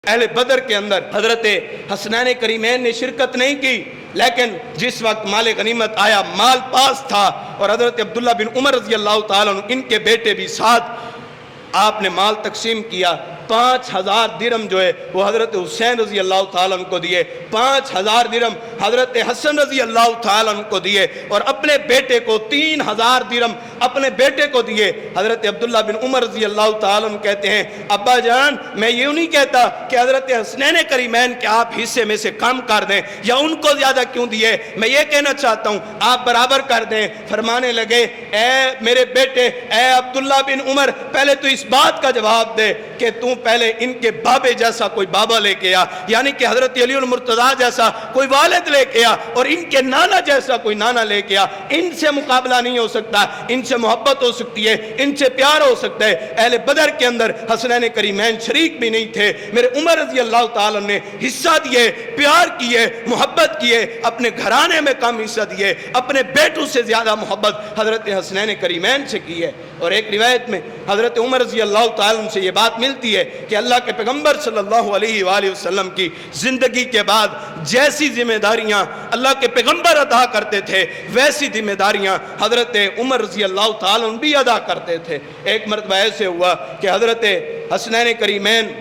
اہل بدر کے اندر حضرت حسنین کریمین نے شرکت نہیں کی، لیکن جس وقت مال غنیمت آیا مال پاس تھا اور حضرت عبداللہ بن عمر رضی اللہ تعالیٰ عنہ ان کے بیٹے بھی ساتھ، آپ نے مال تقسیم کیا۔ 5000 درہم جو ہے وہ حضرت حسین رضی اللہ تعالیٰ عنہ کو دیے، 5000 درہم حضرت حسن رضی اللہ تعالیٰ عنہ کو دیے، اور اپنے بیٹے کو 3000 درہم اپنے بیٹے کو دیے۔ حضرت عبداللہ بن عمر رضی اللہ تعالیٰ عنہ کہتے ہیں، ابا جان میں یہ نہیں کہتا کہ حضرت حسنین کریمین کے آپ حصے میں سے کم کر دیں یا ان کو زیادہ کیوں دیے، میں یہ کہنا چاہتا ہوں آپ برابر کر دیں۔ فرمانے لگے، اے میرے بیٹے، اے عبداللہ بن عمر، پہلے تو اس بات کا جواب دے کہ تم پہلے ان کے بابے جیسا کوئی بابا لے کے آ، یعنی کہ حضرت علی المرتضیٰ جیسا کوئی والد لے کے آ، اور ان کے نانا جیسا کوئی نانا لے کے آ۔ ان سے مقابلہ نہیں ہو سکتا، ان سے محبت ہو سکتی ہے، ان سے پیار ہو سکتا ہے۔ اہل بدر کے اندر حسنین کریمین شریک بھی نہیں تھے، میرے عمر رضی اللہ تعالیٰ نے حصہ دیے، پیار کیے، محبت کیے، اپنے گھرانے میں کم حصہ دیے، اپنے بیٹوں سے زیادہ محبت حضرت حسنین کریمین سے کی ہے۔ اور ایک روایت میں حضرت عمر رضی اللہ تعالیٰ سے یہ بات ملتی ہے کہ اللہ کے پیغمبر صلی اللہ علیہ وآلہ وسلم کی زندگی کے بعد جیسی ذمہ داریاں اللہ کے پیغمبر ادا کرتے تھے، ویسی ذمہ داریاں حضرت عمر رضی اللہ تعالیٰ بھی ادا کرتے تھے۔ ایک مرتبہ ایسے ہوا کہ حضرت حسنین کریمین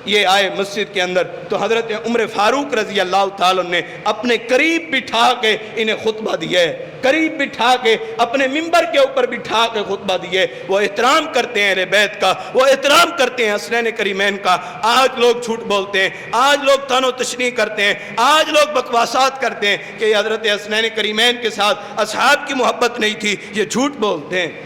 یہ آئے مسجد کے اندر، تو حضرت عمر فاروق رضی اللہ تعالیٰ نے اپنے قریب بٹھا کے انہیں خطبہ دیا ہے، قریب بٹھا کے اپنے ممبر کے اوپر بٹھا کے خطبہ دیے۔ وہ احترام کرتے ہیں اہل بیت کا، وہ احترام کرتے ہیں حسنین کریمین کا۔ آج لوگ جھوٹ بولتے ہیں، آج لوگ طعن و تشنیع کرتے ہیں، آج لوگ بکواسات کرتے ہیں کہ یہ حضرت حسنین کریمین کے ساتھ اصحاب کی محبت نہیں تھی، یہ جھوٹ بولتے ہیں۔